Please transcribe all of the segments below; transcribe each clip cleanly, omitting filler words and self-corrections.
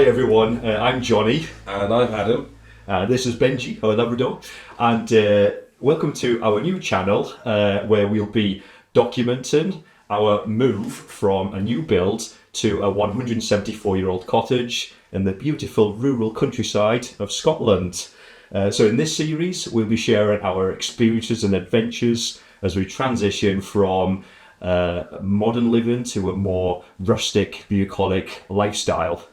Hi everyone, I'm Johnny. And I'm Adam. This is Benji, our Labrador. And welcome to our new channel where we'll be documenting our move from a new build to a 174-year-old cottage in the beautiful rural countryside of Scotland. So in this series, we'll be sharing our experiences and adventures as we transition from modern living to a more rustic, bucolic lifestyle.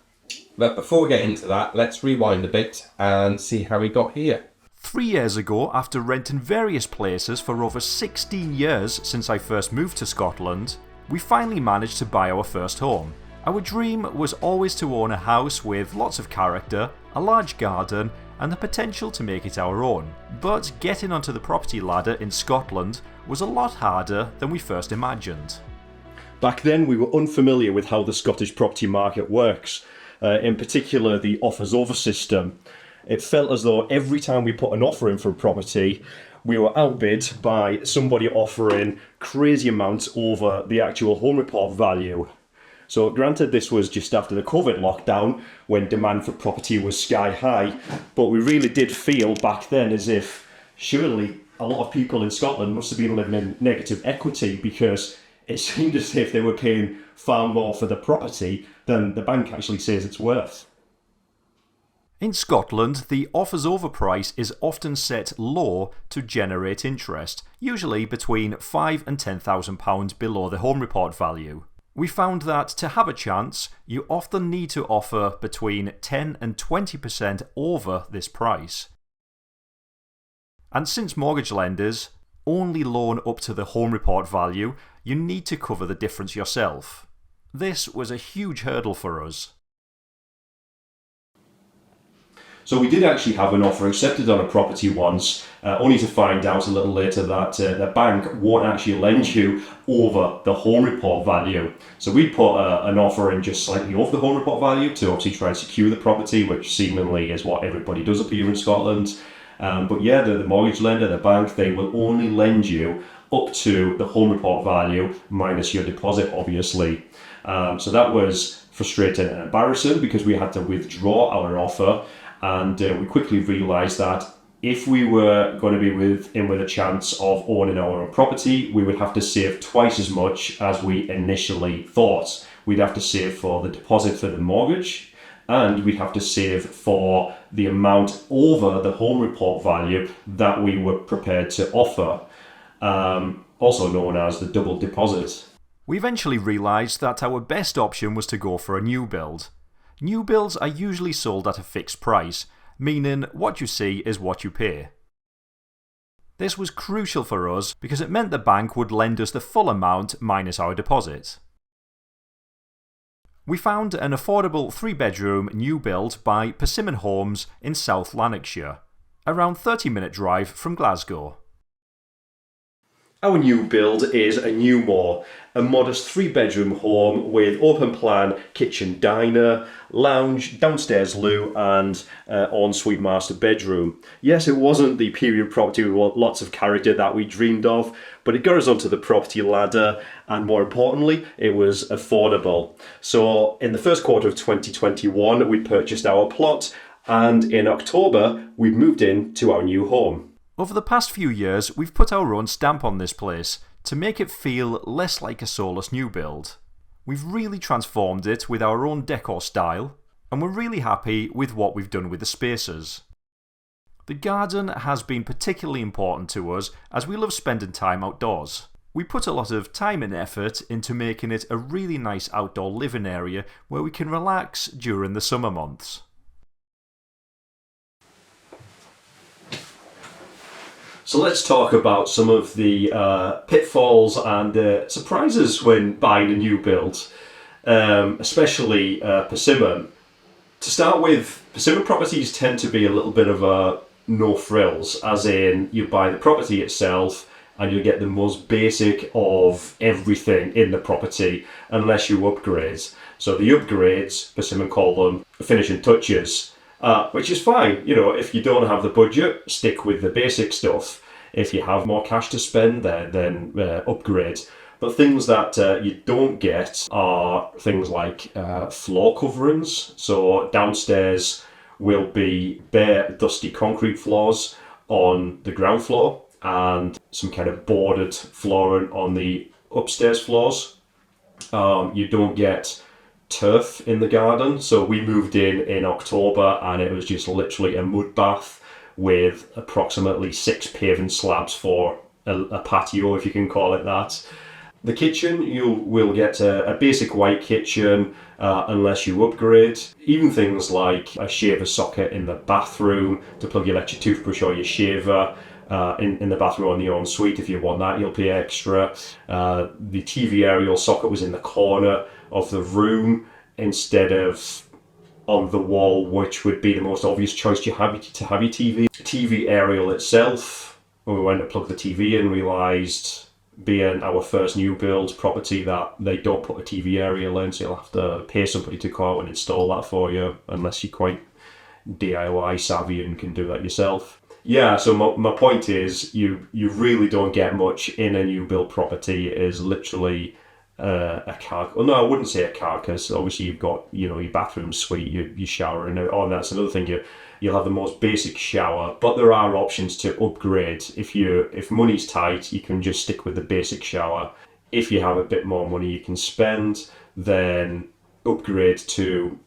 But before we get into that, let's rewind a bit and see how we got here. 3 years ago, after renting various places for over 16 years since I first moved to Scotland, we finally managed to buy our first home. Our dream was always to own a house with lots of character, a large garden, and the potential to make it our own. But getting onto the property ladder in Scotland was a lot harder than we first imagined. Back then, we were unfamiliar with how the Scottish property market works. In particular, the offers over system. It felt as though every time we put an offer in for a property, we were outbid by somebody offering crazy amounts over the actual home report value. So granted, this was just after the COVID lockdown when demand for property was sky high, but we really did feel back then as if surely a lot of people in Scotland must have been living in negative equity, because it seemed as if they were paying far more for the property than the bank actually says it's worth. In Scotland, the offers over price is often set low to generate interest, usually between £5,000 and £10,000 below the home report value. We found that to have a chance, you often need to offer between 10 and 20% over this price. And since mortgage lenders only loan up to the home report value, you need to cover the difference yourself. This was a huge hurdle for us. So we did actually have an offer accepted on a property once, only to find out a little later that the bank won't actually lend you over the home report value. So we put an offer in just slightly over the home report value to obviously try and secure the property, which seemingly is what everybody does up here in Scotland. But yeah, the mortgage lender, the bank, they will only lend you up to the home report value minus your deposit, obviously. So that was frustrating and embarrassing because we had to withdraw our offer, and we quickly realised that if we were going to be with a chance of owning our own property, we would have to save twice as much as we initially thought. We'd have to save for the deposit for the mortgage, and we'd have to save for the amount over the home report value that we were prepared to offer, also known as the double deposit. We eventually realised that our best option was to go for a new build. New builds are usually sold at a fixed price, meaning what you see is what you pay. This was crucial for us because it meant the bank would lend us the full amount minus our deposit. We found an affordable 3-bedroom new build by Persimmon Homes in South Lanarkshire, around 30-minute drive from Glasgow. Our new build is a Newmore, a modest 3-bedroom home with open plan kitchen diner, lounge, downstairs loo and ensuite master bedroom. Yes, it wasn't the period property with lots of character that we dreamed of, but it got us onto the property ladder, and more importantly, it was affordable. So in the first quarter of 2021, we purchased our plot, and in October, we moved in to our new home. Over the past few years, we've put our own stamp on this place to make it feel less like a soulless new build. We've really transformed it with our own decor style, and we're really happy with what we've done with the spaces. The garden has been particularly important to us as we love spending time outdoors. We put a lot of time and effort into making it a really nice outdoor living area where we can relax during the summer months. So let's talk about some of the pitfalls and surprises when buying a new build, especially Persimmon. To start with, Persimmon properties tend to be a little bit of a no frills, as in you buy the property itself and you get the most basic of everything in the property unless you upgrade. So the upgrades, Persimmon call them finishing touches. Which is fine, you know, if you don't have the budget, stick with the basic stuff. If you have more cash to spend, then upgrade. But things that you don't get are things like floor coverings. So downstairs will be bare, dusty concrete floors on the ground floor and some kind of boarded flooring on the upstairs floors. You don't get turf in the garden. So we moved in October and it was just literally a mud bath with approximately 6 paving slabs for a patio, if you can call it that. The kitchen, you will get a basic white kitchen unless you upgrade. Even things like a shaver socket in the bathroom to plug your electric toothbrush or your shaver in the bathroom or in the ensuite. If you want that, you'll pay extra. The TV aerial socket was in the corner of the room instead of on the wall, which would be the most obvious choice to have your TV. TV aerial itself, when we went to plug the TV in, realised, being our first new build property, that they don't put a TV aerial in, so you'll have to pay somebody to come out and install that for you, unless you're quite DIY savvy and can do that yourself. Yeah, so my point is, you really don't get much in a new build property. It is literally a carcass. Well, no, I wouldn't say a carcass. Obviously, you've got your bathroom suite, your shower, and that's another thing. You'll have the most basic shower, but there are options to upgrade. If money's tight, you can just stick with the basic shower. If you have a bit more money you can spend, then upgrade to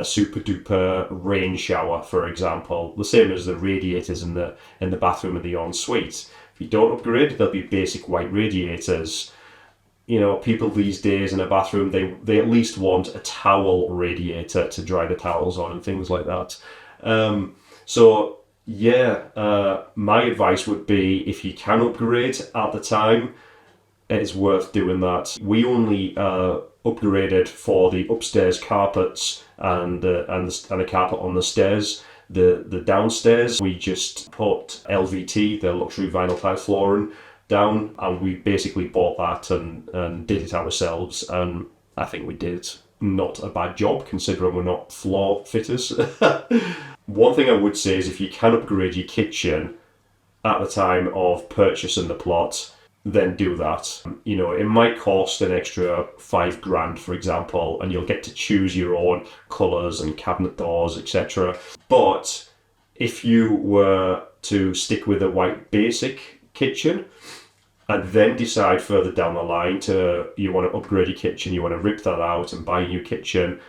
a super duper rain shower, for example. The same as the radiators in the bathroom and the ensuite. If you don't upgrade, there'll be basic white radiators. People these days in a bathroom, they at least want a towel radiator to dry the towels on and things like that. My advice would be, if you can upgrade at the time, it's worth doing that. We only upgraded for the upstairs carpets and a carpet on the stairs. The downstairs, we just put LVT, the luxury vinyl tile flooring, down, and we basically bought that and did it ourselves, and I think we did not a bad job considering we're not floor fitters. One thing I would say is, if you can upgrade your kitchen at the time of purchasing the plot, then do that. It might cost an extra $5,000, for example, and you'll get to choose your own colours and cabinet doors, etc. But if you were to stick with a white basic kitchen and then decide further down the line you want to upgrade your kitchen, you want to rip that out and buy a new kitchen,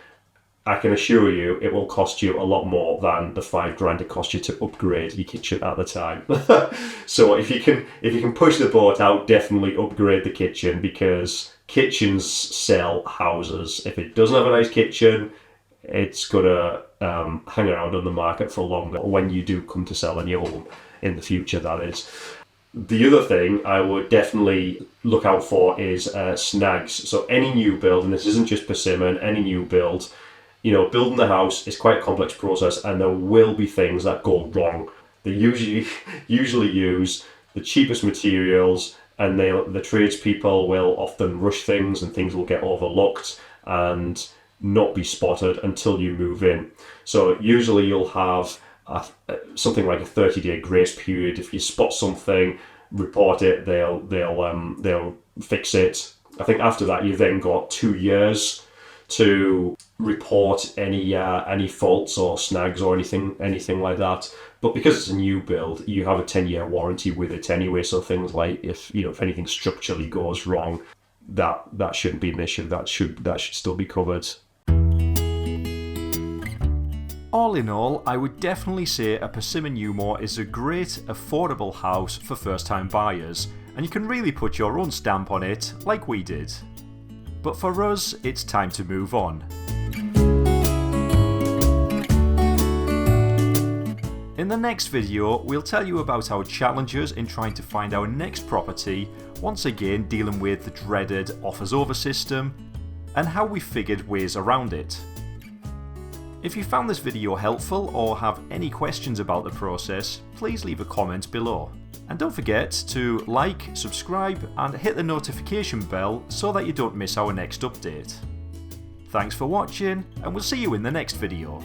I can assure you it will cost you a lot more than the $5,000 it cost you to upgrade your kitchen at the time. So if you can push the boat out, definitely upgrade the kitchen, because kitchens sell houses. If it doesn't have a nice kitchen, it's gonna hang around on the market for longer when you do come to sell a new home in the future, that is. The other thing I would definitely look out for is snags. So any new build, and this isn't just Persimmon, any new build, building the house is quite a complex process, and there will be things that go wrong. They usually use the cheapest materials, and the tradespeople will often rush things, and things will get overlooked and not be spotted until you move in. So usually you'll have something like a 30-day grace period. If you spot something, report it. They'll fix it. I think after that you've then got 2 years to report any faults or snags or anything like that. But because it's a new build, you have a 10-year warranty with it anyway. So things like if anything structurally goes wrong, that shouldn't be an issue. That should still be covered. All in all, I would definitely say a Persimmon Newmore is a great, affordable house for first-time buyers, and you can really put your own stamp on it like we did. But for us, it's time to move on. In the next video, we'll tell you about our challenges in trying to find our next property, once again dealing with the dreaded offers over system, and how we figured ways around it. If you found this video helpful or have any questions about the process, please leave a comment below. And don't forget to like, subscribe and hit the notification bell so that you don't miss our next update. Thanks for watching, and we'll see you in the next video.